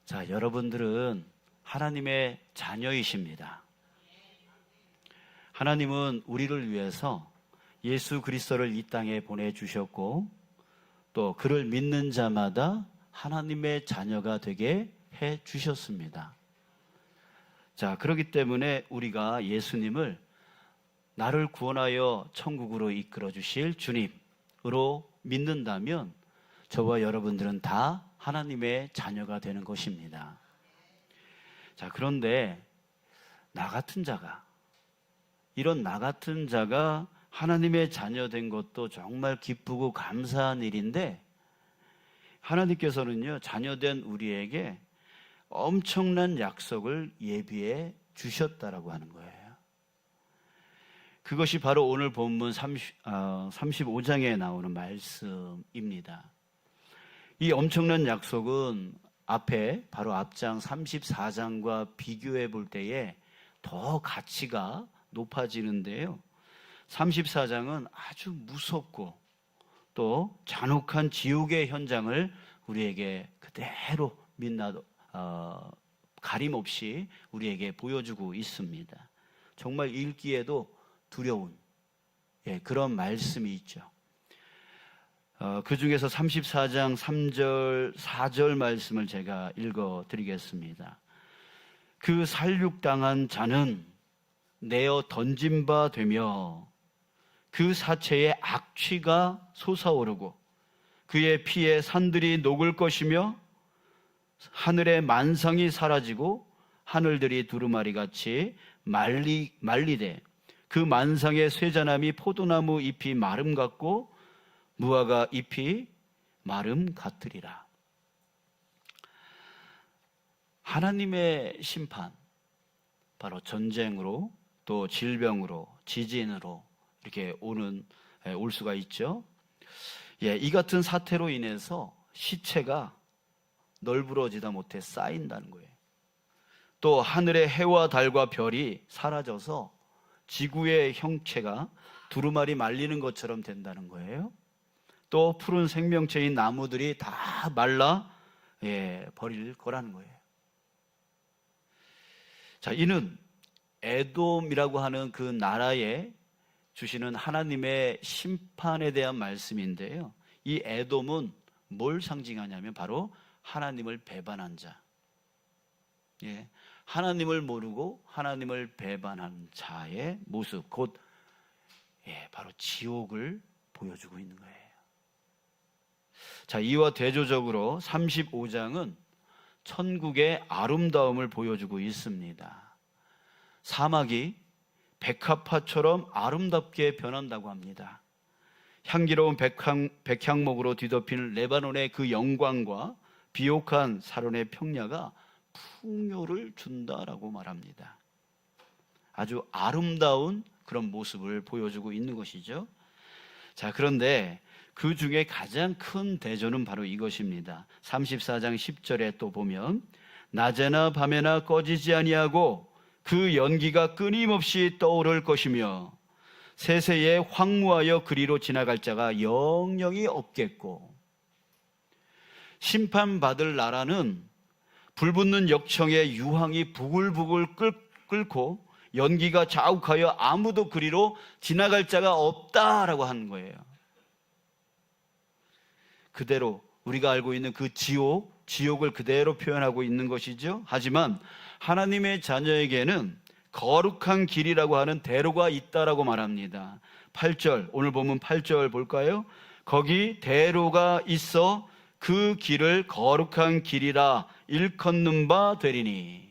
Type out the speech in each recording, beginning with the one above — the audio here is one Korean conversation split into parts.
자, 여러분들은 하나님의 자녀이십니다. 하나님은 우리를 위해서 예수 그리스도를 이 땅에 보내주셨고 또 그를 믿는 자마다 하나님의 자녀가 되게 해주셨습니다. 자, 그렇기 때문에 우리가 예수님을 나를 구원하여 천국으로 이끌어 주실 주님으로 믿는다면 저와 여러분들은 다 하나님의 자녀가 되는 것입니다. 자, 그런데 이런 나 같은 자가 하나님의 자녀 된 것도 정말 기쁘고 감사한 일인데, 하나님께서는요, 자녀된 우리에게 엄청난 약속을 예비해 주셨다라고 하는 거예요. 그것이 바로 오늘 본문 35장에 나오는 말씀입니다. 이 엄청난 약속은 앞에 바로 앞장 34장과 비교해 볼 때에 더 가치가 높아지는데요. 34장은 아주 무섭고 또 잔혹한 지옥의 현장을 우리에게 그대로 민낯 가림없이 우리에게 보여주고 있습니다. 정말 읽기에도 두려운 그런 말씀이 있죠. 그 중에서 34장 3절 4절 말씀을 제가 읽어드리겠습니다. 그 살육당한 자는 내어 던진 바 되며 그 사체에 악취가 솟아오르고 그의 피에 산들이 녹을 것이며 하늘의 만상이 사라지고 하늘들이 두루마리같이 말리되 그 만상의 쇠자나미 포도나무 잎이 마름 같고 무화과 잎이 마름 같으리라. 하나님의 심판, 바로 전쟁으로 또 질병으로 지진으로 이렇게 올 수가 있죠. 이 같은 사태로 인해서 시체가 널브러지다 못해 쌓인다는 거예요. 또 하늘의 해와 달과 별이 사라져서 지구의 형체가 두루마리 말리는 것처럼 된다는 거예요. 또 푸른 생명체인 나무들이 다 말라 버릴 거라는 거예요. 자, 이는 에돔이라고 하는 그 나라에 주시는 하나님의 심판에 대한 말씀인데요. 이 에돔은 뭘 상징하냐면 바로 하나님을 배반한 자, 하나님을 모르고 하나님을 배반한 자의 모습, 곧 바로 지옥을 보여주고 있는 거예요. 자, 이와 대조적으로 35장은 천국의 아름다움을 보여주고 있습니다. 사막이 백합화처럼 아름답게 변한다고 합니다. 향기로운 백향목으로 뒤덮인 레바논의 그 영광과 비옥한 사론의 평야가 풍요를 준다라고 말합니다. 아주 아름다운 그런 모습을 보여주고 있는 것이죠. 자, 그런데 그 중에 가장 큰 대조는 바로 이것입니다. 34장 10절에 또 보면 낮에나 밤에나 꺼지지 아니하고 그 연기가 끊임없이 떠오를 것이며 세세에 황무하여 그리로 지나갈 자가 영영이 없겠고, 심판받을 나라는 불붙는 역청의 유황이 부글부글 끓고 연기가 자욱하여 아무도 그리로 지나갈 자가 없다라고 하는 거예요. 그대로 우리가 알고 있는 그 지옥을 그대로 표현하고 있는 것이죠. 하지만 하나님의 자녀에게는 거룩한 길이라고 하는 대로가 있다라고 말합니다. 8절, 오늘 보면 8절 볼까요? 거기 대로가 있어 그 길을 거룩한 길이라 일컫는 바 되리니.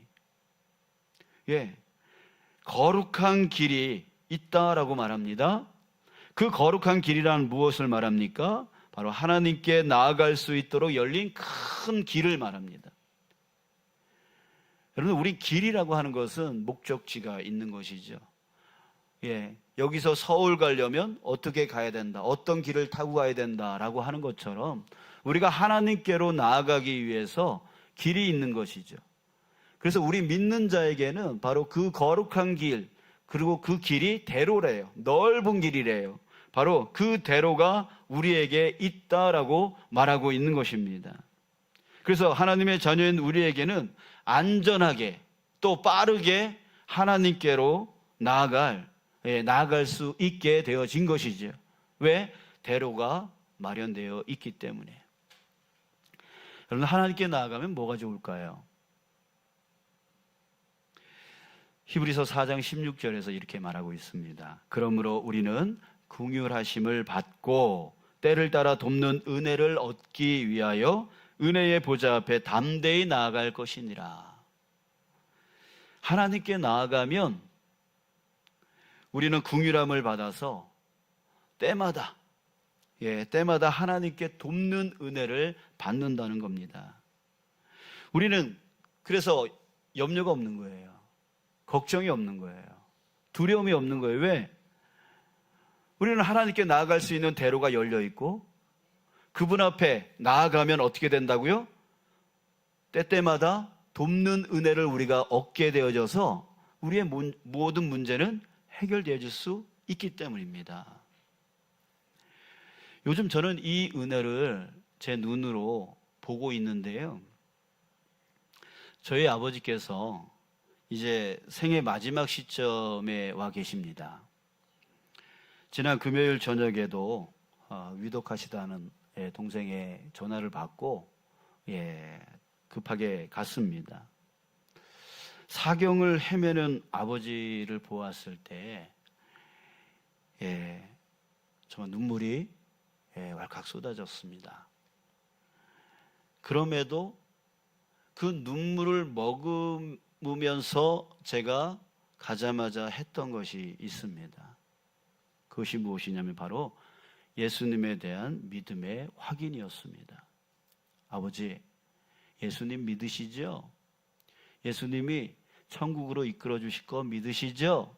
거룩한 길이 있다라고 말합니다. 그 거룩한 길이란 무엇을 말합니까? 바로 하나님께 나아갈 수 있도록 열린 큰 길을 말합니다. 여러분, 우리 길이라고 하는 것은 목적지가 있는 것이죠. 여기서 서울 가려면 어떻게 가야 된다, 어떤 길을 타고 가야 된다라고 하는 것처럼 우리가 하나님께로 나아가기 위해서 길이 있는 것이죠. 그래서 우리 믿는 자에게는 바로 그 거룩한 길, 그리고 그 길이 대로래요. 넓은 길이래요. 바로 그 대로가 우리에게 있다라고 말하고 있는 것입니다. 그래서 하나님의 자녀인 우리에게는 안전하게 또 빠르게 하나님께로 나아갈 수 있게 되어진 것이죠. 왜? 대로가 마련되어 있기 때문에. 여러분, 하나님께 나아가면 뭐가 좋을까요? 히브리서 4장 16절에서 이렇게 말하고 있습니다. 그러므로 우리는 긍휼하심을 받고 때를 따라 돕는 은혜를 얻기 위하여 은혜의 보좌 앞에 담대히 나아갈 것이니라. 하나님께 나아가면 우리는 긍휼함을 받아서 때마다 하나님께 돕는 은혜를 받는다는 겁니다. 우리는 그래서 염려가 없는 거예요. 걱정이 없는 거예요. 두려움이 없는 거예요. 왜? 우리는 하나님께 나아갈 수 있는 대로가 열려 있고 그분 앞에 나아가면 어떻게 된다고요? 때때마다 돕는 은혜를 우리가 얻게 되어져서 우리의 모든 문제는 해결되어질 수 있기 때문입니다. 요즘 저는 이 은혜를 제 눈으로 보고 있는데요. 저희 아버지께서 이제 생애 마지막 시점에 와 계십니다. 지난 금요일 저녁에도 위독하시다는 동생의 전화를 받고 급하게 갔습니다. 사경을 헤매는 아버지를 보았을 때 정말 눈물이 왈칵 쏟아졌습니다. 그럼에도 그 눈물을 머금으면서 제가 가자마자 했던 것이 있습니다. 그것이 무엇이냐면 바로 예수님에 대한 믿음의 확인이었습니다. 아버지, 예수님 믿으시죠? 예수님이 천국으로 이끌어 주실 거 믿으시죠?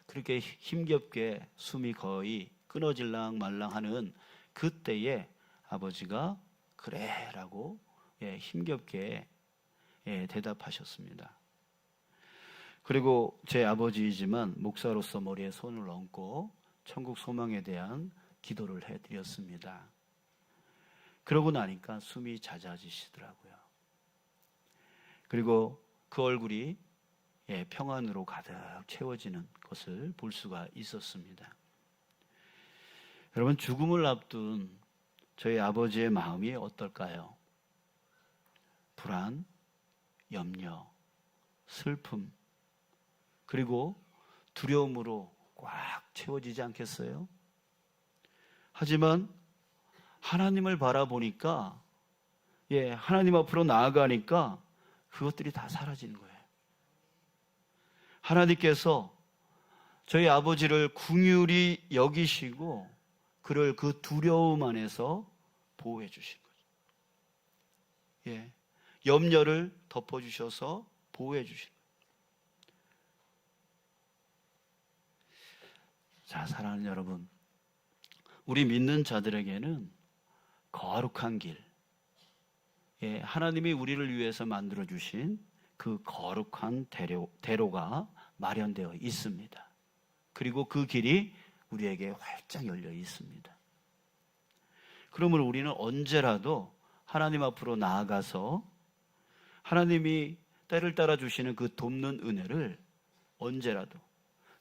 그렇게 힘겹게 숨이 거의 끊어질랑 말랑하는 그때에 아버지가 그래 라고 힘겹게 대답하셨습니다. 그리고 제 아버지이지만 목사로서 머리에 손을 얹고 천국 소망에 대한 기도를 해드렸습니다. 그러고 나니까 숨이 잦아지시더라고요. 그리고 그 얼굴이 평안으로 가득 채워지는 것을 볼 수가 있었습니다. 여러분, 죽음을 앞둔 저희 아버지의 마음이 어떨까요? 불안, 염려, 슬픔, 그리고 두려움으로 꽉 채워지지 않겠어요? 하지만 하나님을 바라보니까, 하나님 앞으로 나아가니까 그것들이 다 사라지는 거예요. 하나님께서 저희 아버지를 긍휼히 여기시고 그를 그 두려움 안에서 보호해 주신 거죠. 염려를 덮어주셔서 보호해 주신 거예요. 자, 사랑하는 여러분, 우리 믿는 자들에게는 거룩한 길, 하나님이 우리를 위해서 만들어주신 그 거룩한 대로가 마련되어 있습니다. 그리고 그 길이 우리에게 활짝 열려 있습니다. 그러므로 우리는 언제라도 하나님 앞으로 나아가서 하나님이 때를 따라 주시는 그 돕는 은혜를 언제라도,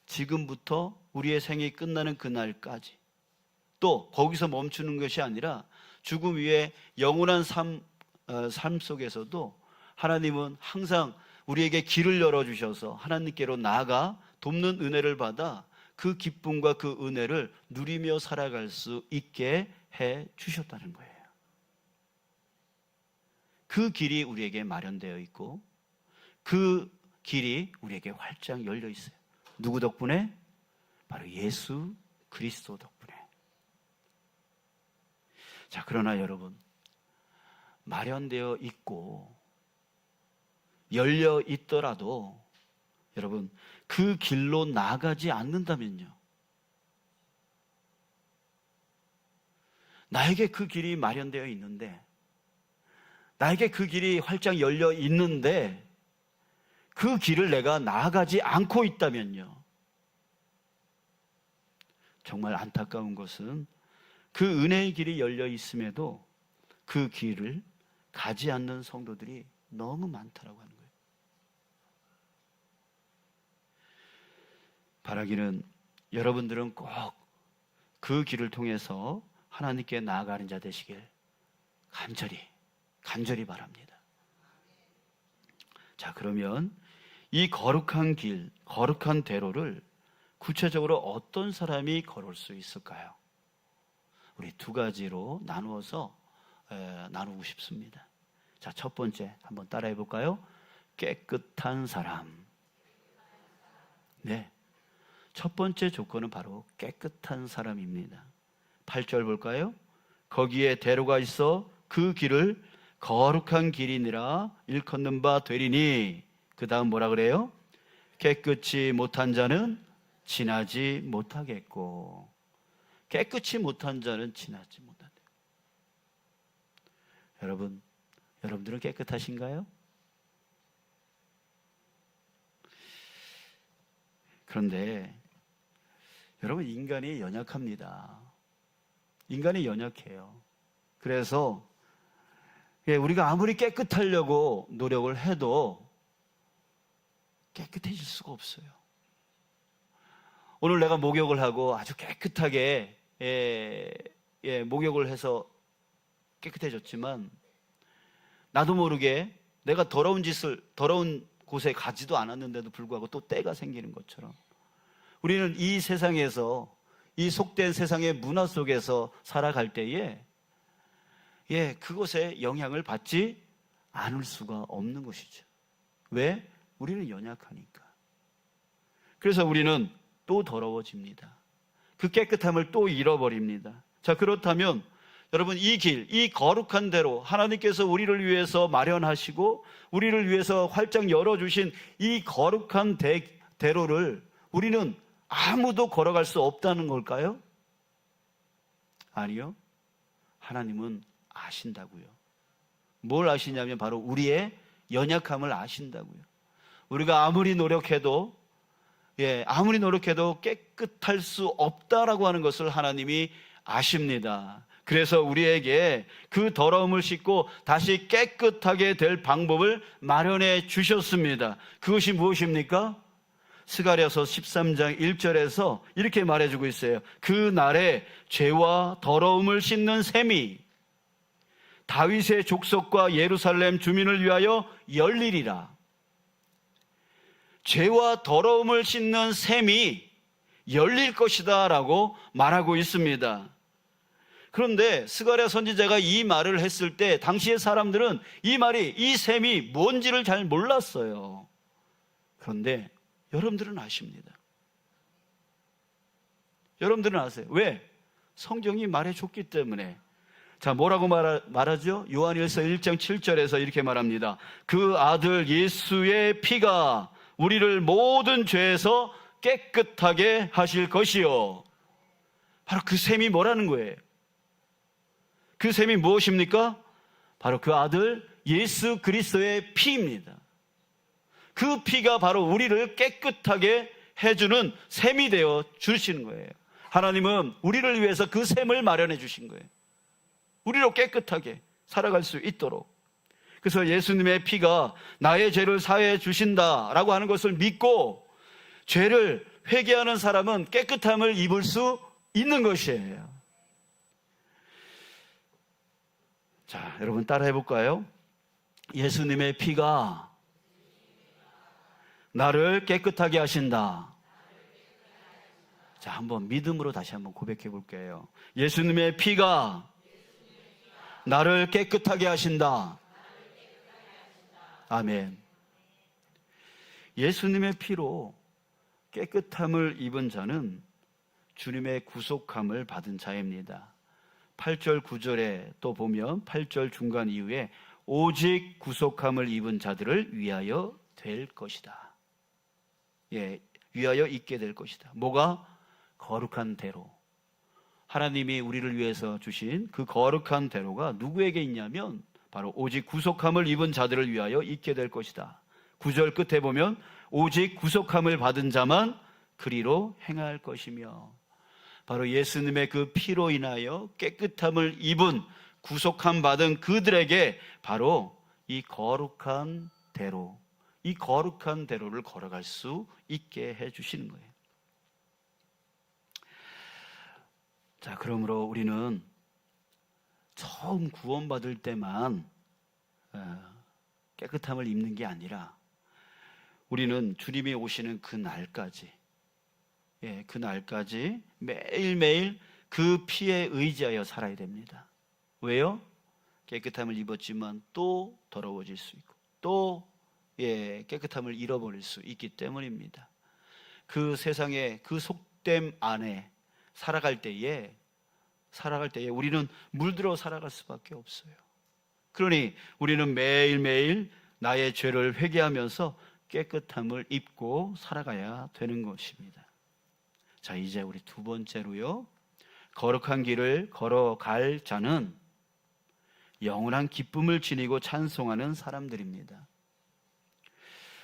지금부터 우리의 생이 끝나는 그날까지, 또 거기서 멈추는 것이 아니라 죽음 위에 영원한 삶 속에서도 하나님은 항상 우리에게 길을 열어주셔서 하나님께로 나아가 돕는 은혜를 받아 그 기쁨과 그 은혜를 누리며 살아갈 수 있게 해 주셨다는 거예요. 그 길이 우리에게 마련되어 있고 그 길이 우리에게 활짝 열려 있어요. 누구 덕분에? 바로 예수 그리스도 덕분에. 자, 그러나 여러분, 마련되어 있고 열려 있더라도 여러분, 그 길로 나가지 않는다면요, 나에게 그 길이 마련되어 있는데, 나에게 그 길이 활짝 열려 있는데 그 길을 내가 나아가지 않고 있다면요, 정말 안타까운 것은 그 은혜의 길이 열려 있음에도 그 길을 가지 않는 성도들이 너무 많다라고 하는 거예요. 바라기는 여러분들은 꼭 그 길을 통해서 하나님께 나아가는 자 되시길 간절히 바랍니다. 자, 그러면 이 거룩한 길, 거룩한 대로를 구체적으로 어떤 사람이 걸을 수 있을까요? 우리 두 가지로 나누어서 나누고 싶습니다. 자, 첫 번째 한번 따라해 볼까요? 깨끗한 사람. 네, 첫 번째 조건은 바로 깨끗한 사람입니다. 8절 볼까요? 거기에 대로가 있어 그 길을 거룩한 길이니라 일컫는 바 되리니. 그 다음 뭐라 그래요? 깨끗이 못한 자는 지나지 못하겠고. 깨끗이 못한 자는 지나지 못한다. 여러분들은 깨끗하신가요? 그런데 여러분, 인간이 연약합니다. 인간이 연약해요. 그래서 우리가 아무리 깨끗하려고 노력을 해도 깨끗해질 수가 없어요. 오늘 내가 목욕을 하고 아주 깨끗하게 목욕을 해서 깨끗해졌지만 나도 모르게 내가 더러운 곳에 가지도 않았는데도 불구하고 또 때가 생기는 것처럼 우리는 이 세상에서, 이 속된 세상의 문화 속에서 살아갈 때에 그것에 영향을 받지 않을 수가 없는 것이죠. 왜? 우리는 연약하니까. 그래서 우리는 또 더러워집니다. 그 깨끗함을 또 잃어버립니다. 자, 그렇다면 여러분, 이 길, 이 거룩한 대로 하나님께서 우리를 위해서 마련하시고 우리를 위해서 활짝 열어주신 이 거룩한 대로를 우리는 아무도 걸어갈 수 없다는 걸까요? 아니요. 하나님은 아신다고요. 뭘 아시냐면 바로 우리의 연약함을 아신다고요. 우리가 아무리 노력해도 깨끗할 수 없다라고 하는 것을 하나님이 아십니다. 그래서 우리에게 그 더러움을 씻고 다시 깨끗하게 될 방법을 마련해 주셨습니다. 그것이 무엇입니까? 스가랴서 13장 1절에서 이렇게 말해주고 있어요. 그 날에 죄와 더러움을 씻는 셈이 다윗의 족속과 예루살렘 주민을 위하여 열리리라. 죄와 더러움을 씻는 셈이 열릴 것이다 라고 말하고 있습니다. 그런데 스가랴 선지자가 이 말을 했을 때 당시의 사람들은 이 셈이 뭔지를 잘 몰랐어요. 그런데 여러분들은 아십니다. 여러분들은 아세요. 왜? 성경이 말해줬기 때문에. 자, 뭐라고 말하죠? 요한일서 1장 7절에서 이렇게 말합니다. 그 아들 예수의 피가 우리를 모든 죄에서 깨끗하게 하실 것이요. 바로 그 셈이 뭐라는 거예요? 그 셈이 무엇입니까? 바로 그 아들 예수 그리스도의 피입니다. 그 피가 바로 우리를 깨끗하게 해주는 셈이 되어 주시는 거예요. 하나님은 우리를 위해서 그 셈을 마련해 주신 거예요. 우리로 깨끗하게 살아갈 수 있도록. 그래서 예수님의 피가 나의 죄를 사해 주신다라고 하는 것을 믿고 죄를 회개하는 사람은 깨끗함을 입을 수 있는 것이에요. 자, 여러분 따라해 볼까요? 예수님의 피가 나를 깨끗하게 하신다. 자, 한번 믿음으로 다시 한번 고백해 볼게요. 예수님의 피가 나를 깨끗하게 하신다. 아멘. 예수님의 피로 깨끗함을 입은 자는 주님의 구속함을 받은 자입니다. 8절 9절에 또 보면 8절 중간 이후에 오직 구속함을 입은 자들을 위하여 될 것이다. 위하여 있게 될 것이다. 뭐가? 거룩한 대로. 하나님이 우리를 위해서 주신 그 거룩한 대로가 누구에게 있냐면 바로 오직 구속함을 입은 자들을 위하여 있게 될 것이다. 9절 끝에 보면 오직 구속함을 받은 자만 그리로 행할 것이며, 바로 예수님의 그 피로 인하여 깨끗함을 입은 구속함 받은 그들에게 바로 이 거룩한 대로를 걸어갈 수 있게 해주시는 거예요. 자, 그러므로 우리는 처음 구원받을 때만 깨끗함을 입는 게 아니라 우리는 주님이 오시는 그 날까지 매일매일 그 피에 의지하여 살아야 됩니다. 왜요? 깨끗함을 입었지만 또 더러워질 수 있고 또 깨끗함을 잃어버릴 수 있기 때문입니다. 그 세상의 그 속됨 안에 살아갈 때에 우리는 물들어 살아갈 수밖에 없어요. 그러니 우리는 매일매일 나의 죄를 회개하면서 깨끗함을 입고 살아가야 되는 것입니다. 자, 이제 우리 두 번째로요. 거룩한 길을 걸어갈 자는 영원한 기쁨을 지니고 찬송하는 사람들입니다.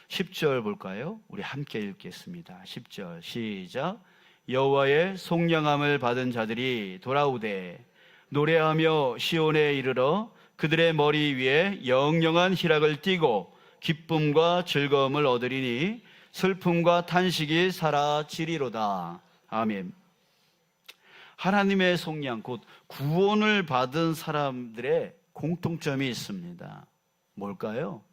10절 볼까요? 우리 함께 읽겠습니다. 10절 시작. 여호와의 속량함을 받은 자들이 돌아오되 노래하며 시온에 이르러 그들의 머리 위에 영영한 희락을 띠고 기쁨과 즐거움을 얻으리니 슬픔과 탄식이 사라지리로다. 아멘. 하나님의 속량, 곧 구원을 받은 사람들의 공통점이 있습니다. 뭘까요?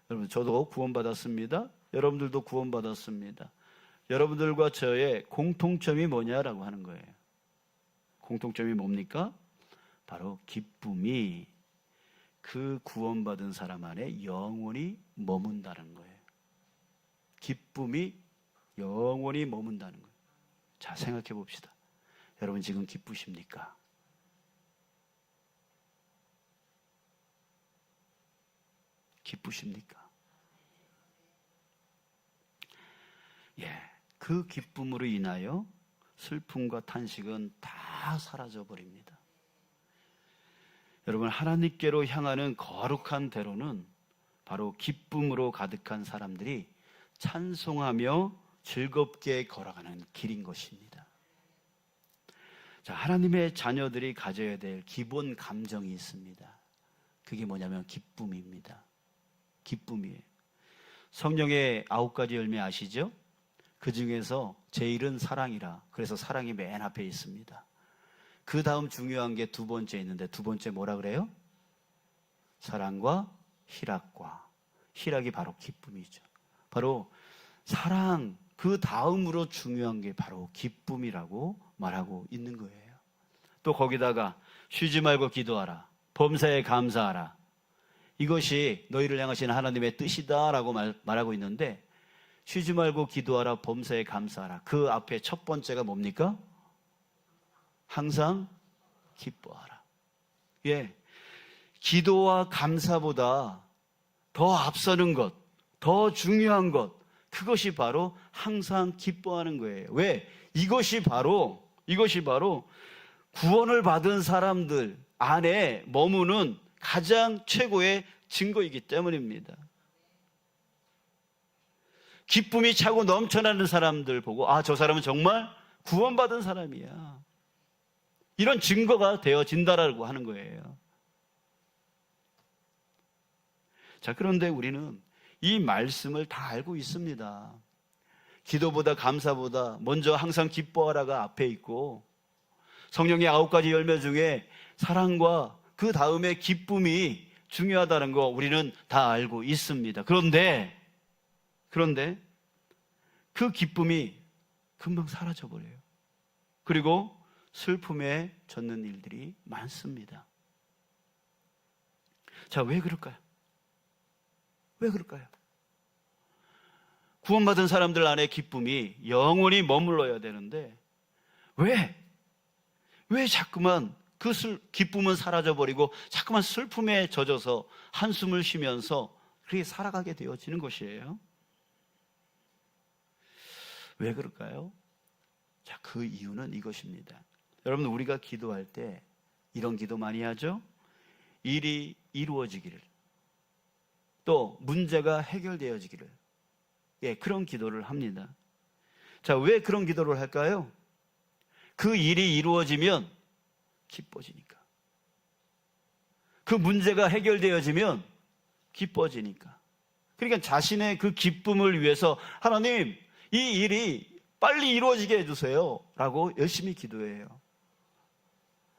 여러분, 저도 구원받았습니다. 여러분들도 구원받았습니다. 여러분들과 저의 공통점이 뭐냐라고 하는 거예요. 공통점이 뭡니까? 바로 기쁨이 그 구원받은 사람 안에 영원히 머문다는 거예요. 기쁨이 영원히 머문다는 거예요. 자, 생각해 봅시다. 여러분 지금 기쁘십니까? 기쁘십니까? 그 기쁨으로 인하여 슬픔과 탄식은 다 사라져 버립니다. 여러분, 하나님께로 향하는 거룩한 대로는 바로 기쁨으로 가득한 사람들이 찬송하며 즐겁게 걸어가는 길인 것입니다. 자, 하나님의 자녀들이 가져야 될 기본 감정이 있습니다. 그게 뭐냐면 기쁨입니다. 기쁨이에요. 성령의 9가지 열매 아시죠? 그 중에서 제일은 사랑이라. 그래서 사랑이 맨 앞에 있습니다. 그 다음 중요한 게 두 번째 있는데, 두 번째 뭐라 그래요? 사랑과 희락과. 희락이 바로 기쁨이죠. 바로 사랑, 그 다음으로 중요한 게 바로 기쁨이라고 말하고 있는 거예요. 또 거기다가 쉬지 말고 기도하라, 범사에 감사하라, 이것이 너희를 향하신 하나님의 뜻이다라고 말하고 있는데, 쉬지 말고 기도하라, 범사에 감사하라, 그 앞에 첫 번째가 뭡니까? 항상 기뻐하라. 기도와 감사보다 더 앞서는 것, 더 중요한 것, 그것이 바로 항상 기뻐하는 거예요. 왜? 이것이 바로 구원을 받은 사람들 안에 머무는 가장 최고의 증거이기 때문입니다. 기쁨이 차고 넘쳐나는 사람들 보고, 아, 저 사람은 정말 구원받은 사람이야, 이런 증거가 되어진다라고 하는 거예요. 자, 그런데 우리는 이 말씀을 다 알고 있습니다. 기도보다 감사보다 먼저 항상 기뻐하라가 앞에 있고, 성령의 9가지 열매 중에 사랑과 그 다음에 기쁨이 중요하다는 거 우리는 다 알고 있습니다. 그런데 그 기쁨이 금방 사라져버려요. 그리고 슬픔에 젖는 일들이 많습니다. 자, 왜 그럴까요? 왜 그럴까요? 구원받은 사람들 안에 기쁨이 영원히 머물러야 되는데 왜 자꾸만 그 기쁨은 사라져버리고 자꾸만 슬픔에 젖어서 한숨을 쉬면서 그렇게 살아가게 되어지는 것이에요? 왜 그럴까요? 자, 그 이유는 이것입니다. 여러분, 우리가 기도할 때 이런 기도 많이 하죠? 일이 이루어지기를, 또 문제가 해결되어지기를, 그런 기도를 합니다. 자, 왜 그런 기도를 할까요? 그 일이 이루어지면 기뻐지니까. 그 문제가 해결되어지면 기뻐지니까. 그러니까 자신의 그 기쁨을 위해서 하나님, 이 일이 빨리 이루어지게 해주세요 라고 열심히 기도해요.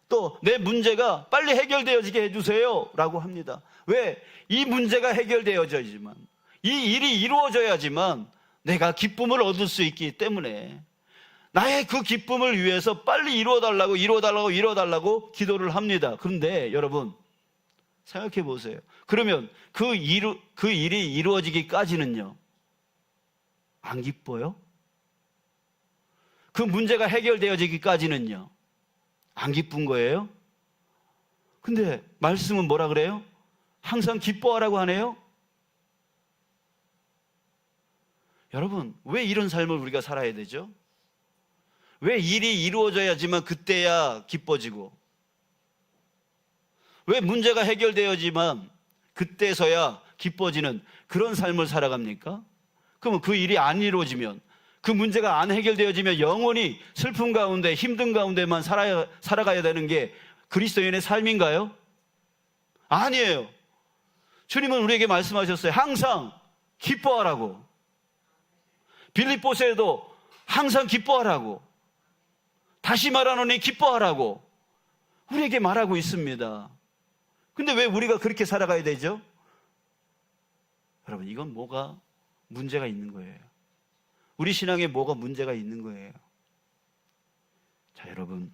또 내 문제가 빨리 해결되어지게 해주세요 라고 합니다. 왜? 이 문제가 해결되어져야지만, 이 일이 이루어져야지만 내가 기쁨을 얻을 수 있기 때문에 나의 그 기쁨을 위해서 빨리 이루어달라고 기도를 합니다. 그런데 여러분 생각해 보세요. 그러면 그 일이 이루어지기까지는요, 안 기뻐요? 그 문제가 해결되어지기까지는요, 안 기쁜 거예요? 근데 말씀은 뭐라 그래요? 항상 기뻐하라고 하네요? 여러분, 왜 이런 삶을 우리가 살아야 되죠? 왜 일이 이루어져야지만 그때야 기뻐지고, 왜 문제가 해결되어지만 그때서야 기뻐지는 그런 삶을 살아갑니까? 그러면 그 일이 안 이루어지면, 그 문제가 안 해결되어지면 영원히 슬픔 가운데, 힘든 가운데만 살아가야 되는 게 그리스도인의 삶인가요? 아니에요. 주님은 우리에게 말씀하셨어요. 항상 기뻐하라고. 빌립보서에도 항상 기뻐하라고, 다시 말하노니 기뻐하라고 우리에게 말하고 있습니다. 근데 왜 우리가 그렇게 살아가야 되죠? 여러분, 이건 뭐가 문제가 있는 거예요. 우리 신앙에 뭐가 문제가 있는 거예요. 자, 여러분,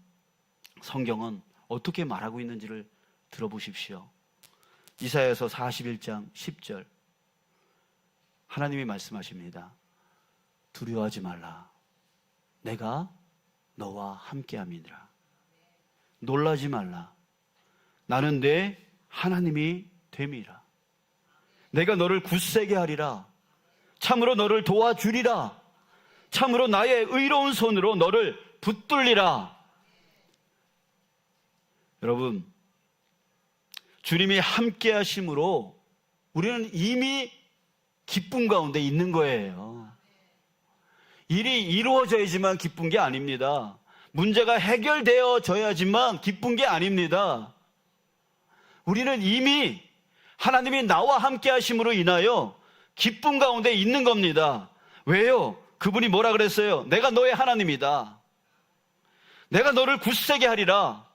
성경은 어떻게 말하고 있는지를 들어보십시오. 이사야서 41장 10절 하나님이 말씀하십니다. 두려워하지 말라. 내가 너와 함께함이니라. 놀라지 말라. 나는 내 하나님이 됨이라. 내가 너를 굳세게 하리라. 참으로 너를 도와주리라. 참으로 나의 의로운 손으로 너를 붙들리라. 여러분, 주님이 함께 하심으로 우리는 이미 기쁨 가운데 있는 거예요. 일이 이루어져야지만 기쁜 게 아닙니다. 문제가 해결되어져야지만 기쁜 게 아닙니다. 우리는 이미 하나님이 나와 함께 하심으로 인하여 기쁨 가운데 있는 겁니다. 왜요? 그분이 뭐라 그랬어요? 내가 너의 하나님이다. 내가 너를 굳세게 하리라.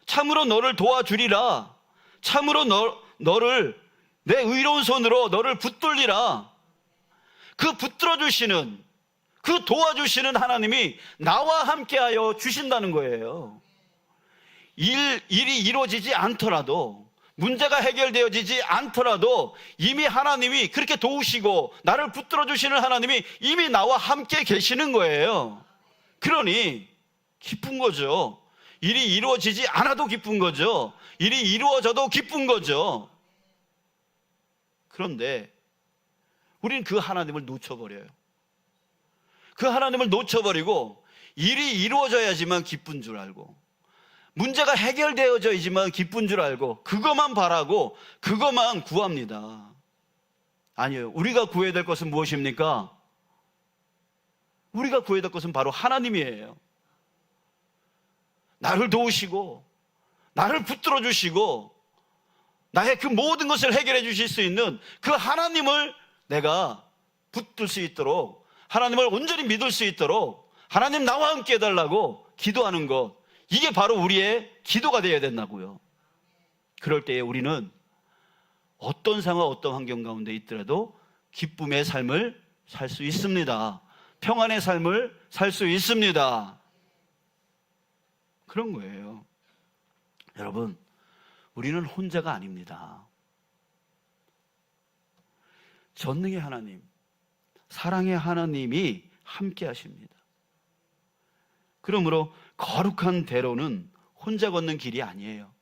참으로 너를 도와주리라. 참으로 너를 내 의로운 손으로 너를 붙들리라. 그 붙들어주시는, 그 도와주시는 하나님이 나와 함께하여 주신다는 거예요. 일이 이루어지지 않더라도, 문제가 해결되어지지 않더라도 이미 하나님이 그렇게 도우시고 나를 붙들어주시는 하나님이 이미 나와 함께 계시는 거예요. 그러니 기쁜 거죠. 일이 이루어지지 않아도 기쁜 거죠. 일이 이루어져도 기쁜 거죠. 그런데 우리는 그 하나님을 놓쳐버려요. 그 하나님을 놓쳐버리고 일이 이루어져야지만 기쁜 줄 알고, 문제가 해결되어져야지만 기쁜 줄 알고 그것만 바라고 그것만 구합니다. 아니에요. 우리가 구해야 될 것은 무엇입니까? 우리가 구해야 될 것은 바로 하나님이에요. 나를 도우시고 나를 붙들어 주시고 나의 그 모든 것을 해결해 주실 수 있는 그 하나님을 내가 붙들 수 있도록, 하나님을 온전히 믿을 수 있도록 하나님 나와 함께 해달라고 기도하는 것, 이게 바로 우리의 기도가 되어야 된다고요. 그럴 때에 우리는 어떤 상황, 어떤 환경 가운데 있더라도 기쁨의 삶을 살 수 있습니다. 평안의 삶을 살 수 있습니다. 그런 거예요. 여러분, 우리는 혼자가 아닙니다. 전능의 하나님, 사랑의 하나님이 함께 하십니다. 그러므로 거룩한 대로는 혼자 걷는 길이 아니에요.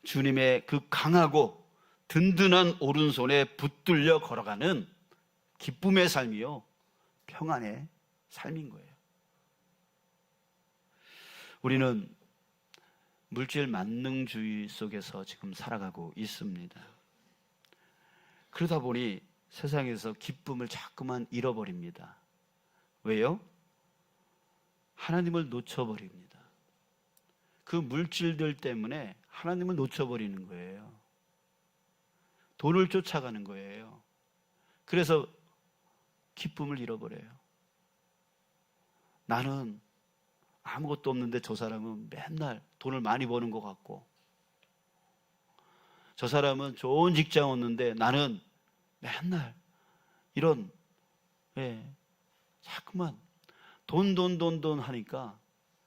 주님의 그 강하고 든든한 오른손에 붙들려 걸어가는 기쁨의 삶이요, 평안의 삶인 거예요. 우리는 물질 만능주의 속에서 지금 살아가고 있습니다. 그러다 보니 세상에서 기쁨을 자꾸만 잃어버립니다. 왜요? 하나님을 놓쳐버립니다. 그 물질들 때문에 하나님을 놓쳐버리는 거예요. 돈을 쫓아가는 거예요. 그래서 기쁨을 잃어버려요. 나는 아무것도 없는데 저 사람은 맨날 돈을 많이 버는 것 같고, 저 사람은 좋은 직장 얻는데 나는 맨날 이런, 자꾸만 돈 하니까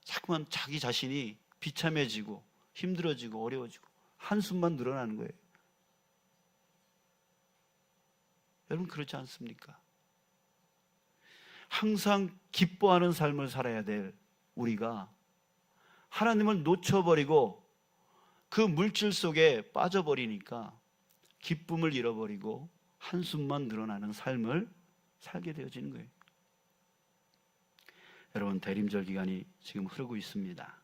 자꾸만 자기 자신이 비참해지고 힘들어지고 어려워지고 한숨만 늘어나는 거예요. 여러분, 그렇지 않습니까? 항상 기뻐하는 삶을 살아야 될 우리가 하나님을 놓쳐버리고 그 물질 속에 빠져버리니까 기쁨을 잃어버리고 한숨만 늘어나는 삶을 살게 되어지는 거예요. 여러분, 대림절 기간이 지금 흐르고 있습니다.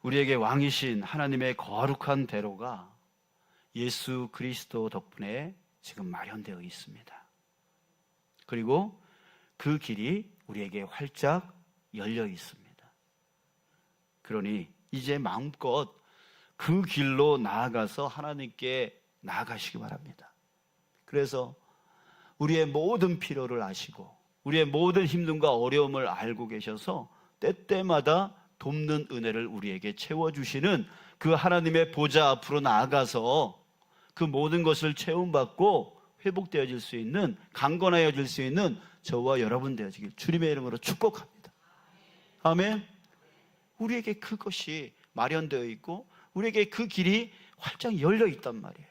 우리에게 왕이신 하나님의 거룩한 대로가 예수 그리스도 덕분에 지금 마련되어 있습니다. 그리고 그 길이 우리에게 활짝 열려 있습니다. 그러니 이제 마음껏 그 길로 나아가서 하나님께 나아가시기 바랍니다. 그래서 우리의 모든 필요를 아시고 우리의 모든 힘듦과 어려움을 알고 계셔서 때때마다 돕는 은혜를 우리에게 채워주시는 그 하나님의 보좌 앞으로 나아가서 그 모든 것을 체험받고 회복되어질 수 있는, 강건하여질 수 있는 저와 여러분 되어지길 주님의 이름으로 축복합니다. 아멘. 우리에게 그것이 마련되어 있고 우리에게 그 길이 활짝 열려 있단 말이에요.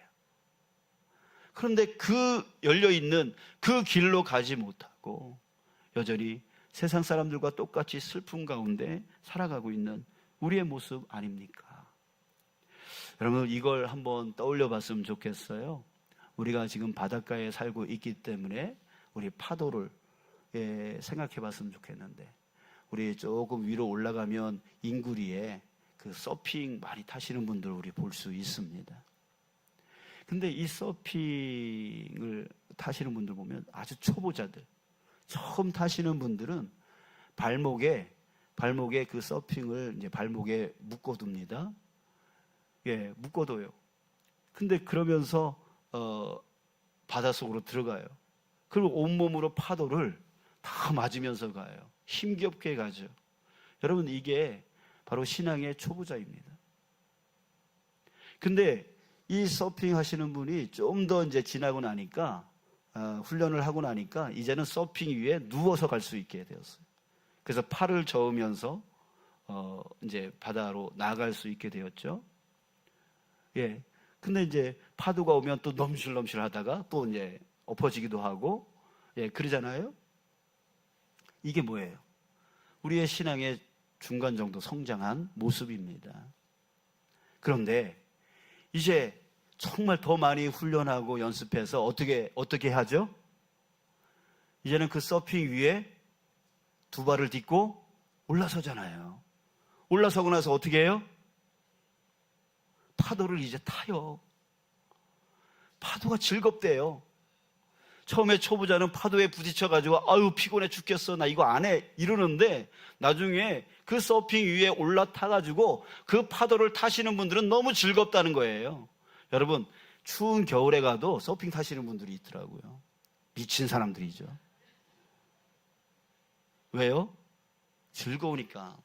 그런데 그 열려있는 그 길로 가지 못하고 여전히 세상 사람들과 똑같이 슬픔 가운데 살아가고 있는 우리의 모습 아닙니까? 여러분, 이걸 한번 떠올려 봤으면 좋겠어요. 우리가 지금 바닷가에 살고 있기 때문에 우리 파도를 생각해 봤으면 좋겠는데, 우리 조금 위로 올라가면 인구리에 그 서핑 많이 타시는 분들 우리 볼 수 있습니다. 근데 이 서핑을 타시는 분들 보면 아주 초보자들, 처음 타시는 분들은 발목에 그 서핑을 이제 발목에 묶어둡니다. 묶어둬요. 근데 그러면서 바닷속으로 들어가요. 그리고 온몸으로 파도를 다 맞으면서 가요. 힘겹게 가죠. 여러분, 이게 바로 신앙의 초보자입니다. 근데 이 서핑 하시는 분이 좀 더 이제 지나고 나니까, 훈련을 하고 나니까 이제는 서핑 위에 누워서 갈 수 있게 되었어요. 그래서 팔을 저으면서 이제 바다로 나갈 수 있게 되었죠. 근데 이제 파도가 오면 또 넘실넘실 하다가 또 이제 엎어지기도 하고, 그러잖아요. 이게 뭐예요? 우리의 신앙의 중간 정도 성장한 모습입니다. 그런데 이제 정말 더 많이 훈련하고 연습해서 어떻게 하죠? 이제는 그 서핑 위에 두 발을 딛고 올라서잖아요. 올라서고 나서 어떻게 해요? 파도를 이제 타요. 파도가 즐겁대요. 처음에 초보자는 파도에 부딪혀가지고 아유 피곤해 죽겠어, 나 이거 안 해, 이러는데 나중에 그 서핑 위에 올라타가지고 그 파도를 타시는 분들은 너무 즐겁다는 거예요. 여러분, 추운 겨울에 가도 서핑 타시는 분들이 있더라고요. 미친 사람들이죠. 왜요? 즐거우니까.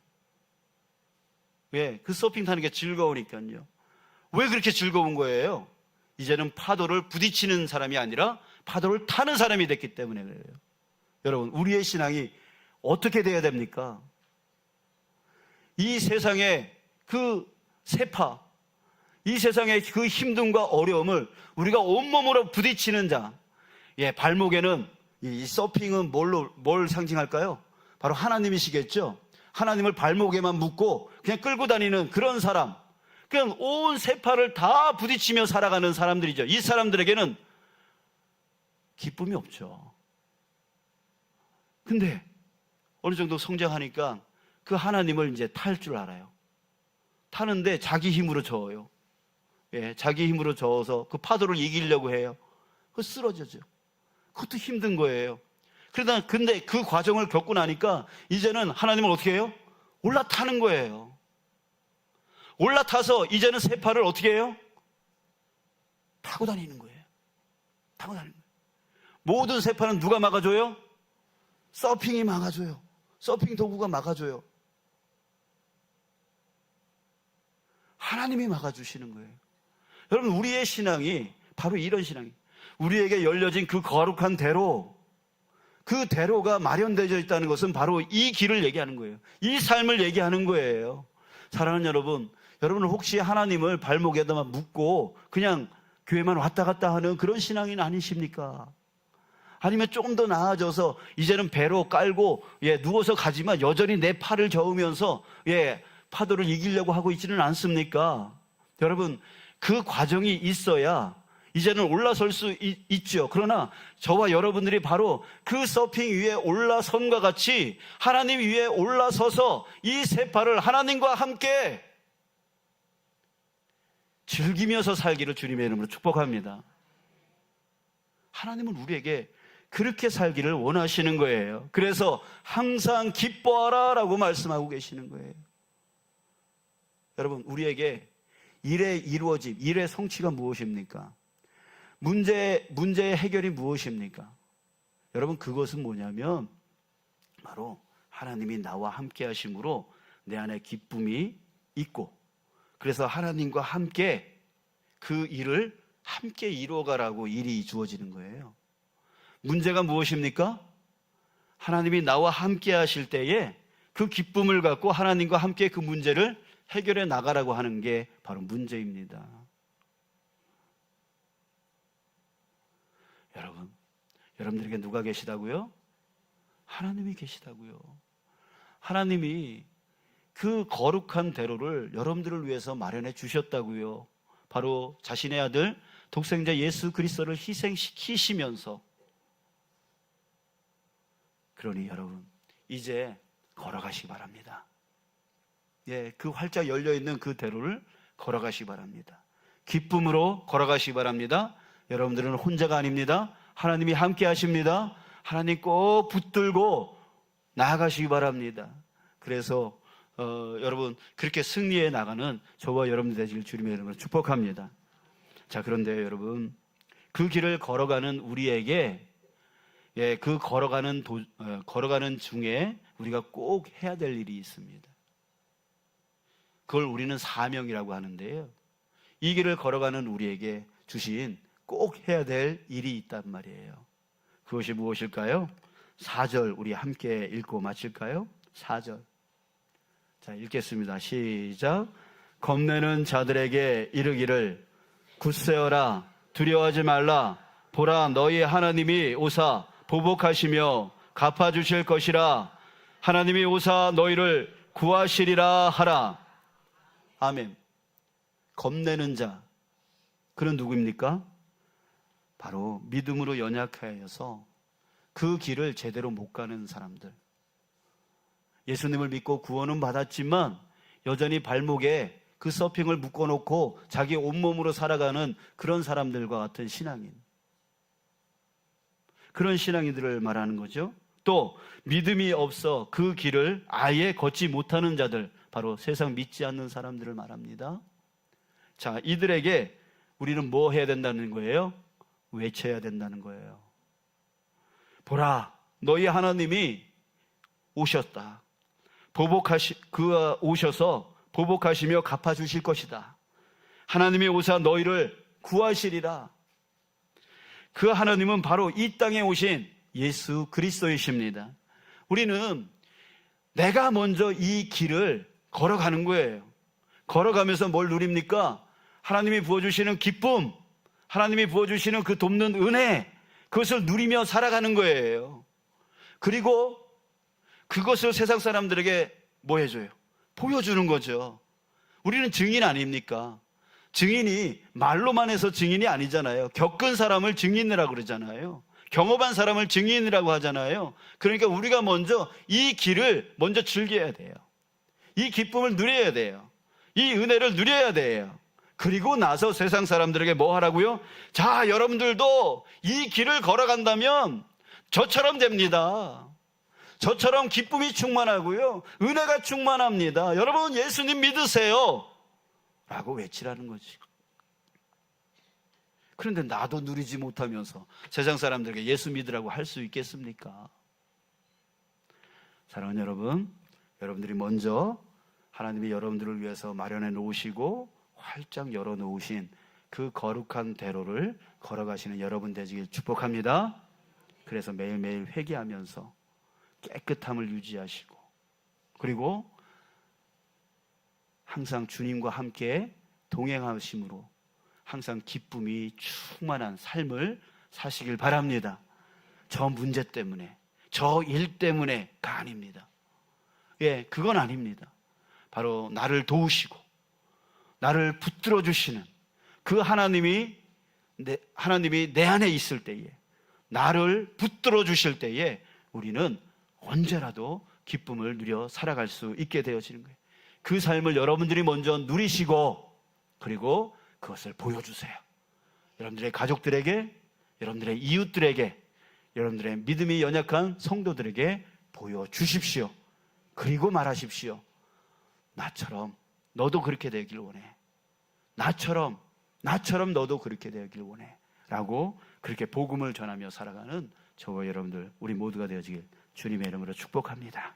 그 서핑 타는 게 즐거우니까요. 왜 그렇게 즐거운 거예요? 이제는 파도를 부딪히는 사람이 아니라 파도를 타는 사람이 됐기 때문에 그래요. 여러분, 우리의 신앙이 어떻게 돼야 됩니까? 이 세상의 그 세파, 이 세상의 그 힘듦과 어려움을 우리가 온몸으로 부딪히는 자, 발목에는 이 서핑은 뭘 상징할까요? 바로 하나님이시겠죠? 하나님을 발목에만 묶고 그냥 끌고 다니는 그런 사람, 그냥 온 세파를 다 부딪히며 살아가는 사람들이죠. 이 사람들에게는 기쁨이 없죠. 근데 어느 정도 성장하니까 그 하나님을 이제 탈 줄 알아요. 타는데 자기 힘으로 저어요. 자기 힘으로 저어서 그 파도를 이기려고 해요. 그 쓰러져죠. 그것도 힘든 거예요. 근데 그 과정을 겪고 나니까 이제는 하나님을 어떻게 해요? 올라타는 거예요. 올라타서 이제는 세파를 어떻게 해요? 타고 다니는 거예요. 타고 다니는 거예요. 모든 세파는 누가 막아줘요? 서핑이 막아줘요. 서핑 도구가 막아줘요. 하나님이 막아주시는 거예요. 여러분, 우리의 신앙이 바로 이런 신앙이에요. 우리에게 열려진 그 거룩한 대로, 그 대로가 마련되어 있다는 것은 바로 이 길을 얘기하는 거예요. 이 삶을 얘기하는 거예요. 사랑하는 여러분, 여러분은 혹시 하나님을 발목에다만 묶고 그냥 교회만 왔다 갔다 하는 그런 신앙인 아니십니까? 아니면 조금 더 나아져서 이제는 배로 깔고 누워서 가지만 여전히 내 팔을 저으면서 파도를 이기려고 하고 있지는 않습니까? 여러분, 그 과정이 있어야 이제는 올라설 수 있죠. 그러나 저와 여러분들이 바로 그 서핑 위에 올라선과 같이 하나님 위에 올라서서 이 세파를 하나님과 함께 즐기면서 살기를 주님의 이름으로 축복합니다. 하나님은 우리에게 그렇게 살기를 원하시는 거예요. 그래서 항상 기뻐하라 라고 말씀하고 계시는 거예요. 여러분, 우리에게 일의 이루어짐, 일의 성취가 무엇입니까? 문제의 해결이 무엇입니까? 여러분, 그것은 뭐냐면 바로 하나님이 나와 함께 하심으로 내 안에 기쁨이 있고, 그래서 하나님과 함께 그 일을 함께 이루어가라고 일이 주어지는 거예요. 문제가 무엇입니까? 하나님이 나와 함께 하실 때에 그 기쁨을 갖고 하나님과 함께 그 문제를 해결해 나가라고 하는 게 바로 문제입니다. 여러분들에게 누가 계시다고요? 하나님이 계시다고요. 하나님이 그 거룩한 대로를 여러분들을 위해서 마련해 주셨다고요. 바로 자신의 아들 독생자 예수 그리스도를 희생시키시면서. 그러니 여러분, 이제 걸어가시기 바랍니다. 그 활짝 열려있는 그 대로를 걸어가시기 바랍니다. 기쁨으로 걸어가시기 바랍니다. 여러분들은 혼자가 아닙니다. 하나님이 함께 하십니다. 하나님 꼭 붙들고 나아가시기 바랍니다. 그래서 여러분, 그렇게 승리해 나가는 저와 여러분들 되시길 주님의 이름으로 축복합니다. 자, 그런데 여러분, 그 길을 걸어가는 우리에게 그 걸어가는 중에 우리가 꼭 해야 될 일이 있습니다. 그걸 우리는 사명이라고 하는데요. 이 길을 걸어가는 우리에게 주신 꼭 해야 될 일이 있단 말이에요. 그것이 무엇일까요? 4절 우리 함께 읽고 마칠까요? 4절. 자, 읽겠습니다. 시작. 겁내는 자들에게 이르기를 굳세어라, 두려워하지 말라. 보라, 너희 하나님이 오사 보복하시며 갚아주실 것이라. 하나님이 오사 너희를 구하시리라 하라. 아멘. 겁내는 자, 그는 누구입니까? 바로 믿음으로 연약하여서 그 길을 제대로 못 가는 사람들. 예수님을 믿고 구원은 받았지만 여전히 발목에 그 서핑을 묶어놓고 자기 온몸으로 살아가는 그런 사람들과 같은 신앙인, 그런 신앙인들을 말하는 거죠. 또 믿음이 없어 그 길을 아예 걷지 못하는 자들, 바로 세상 믿지 않는 사람들을 말합니다. 자, 이들에게 우리는 뭐 해야 된다는 거예요? 외쳐야 된다는 거예요. 보라, 너희 하나님이 오셨다. 그가 오셔서 보복하시며 갚아주실 것이다. 하나님이 오사 너희를 구하시리라. 그 하나님은 바로 이 땅에 오신 예수 그리스도이십니다. 우리는 내가 먼저 이 길을 걸어가는 거예요. 걸어가면서 뭘 누립니까? 하나님이 부어주시는 기쁨, 하나님이 부어주시는 그 돕는 은혜, 그것을 누리며 살아가는 거예요. 그리고 그것을 세상 사람들에게 뭐 해줘요? 보여주는 거죠. 우리는 증인 아닙니까? 증인이 말로만 해서 증인이 아니잖아요. 겪은 사람을 증인이라고 그러잖아요. 경험한 사람을 증인이라고 하잖아요. 그러니까 우리가 먼저 이 길을 먼저 즐겨야 돼요. 이 기쁨을 누려야 돼요. 이 은혜를 누려야 돼요. 그리고 나서 세상 사람들에게 뭐 하라고요? 자, 여러분들도 이 길을 걸어간다면 저처럼 됩니다. 저처럼 기쁨이 충만하고요, 은혜가 충만합니다. 여러분, 예수님 믿으세요. 라고 외치라는 거지. 그런데 나도 누리지 못하면서 세상 사람들에게 예수 믿으라고 할 수 있겠습니까? 사랑하는 여러분, 여러분들이 먼저 하나님이 여러분들을 위해서 마련해 놓으시고 활짝 열어 놓으신 그 거룩한 대로를 걸어가시는 여러분 되시길 축복합니다. 그래서 매일매일 회개하면서 깨끗함을 유지하시고, 그리고 항상 주님과 함께 동행하심으로 항상 기쁨이 충만한 삶을 사시길 바랍니다. 저 문제 때문에, 저 일 때문에가 아닙니다. 예, 그건 아닙니다. 바로 나를 도우시고 나를 붙들어 주시는 그 하나님이 내 안에 있을 때에, 나를 붙들어 주실 때에 우리는 언제라도 기쁨을 누려 살아갈 수 있게 되어지는 거예요. 그 삶을 여러분들이 먼저 누리시고, 그리고 그것을 보여주세요. 여러분들의 가족들에게, 여러분들의 이웃들에게, 여러분들의 믿음이 연약한 성도들에게 보여주십시오. 그리고 말하십시오. 나처럼 너도 그렇게 되길 원해. 나처럼 너도 그렇게 되길 원해. 라고 그렇게 복음을 전하며 살아가는 저와 여러분들, 우리 모두가 되어지길 주님의 이름으로 축복합니다.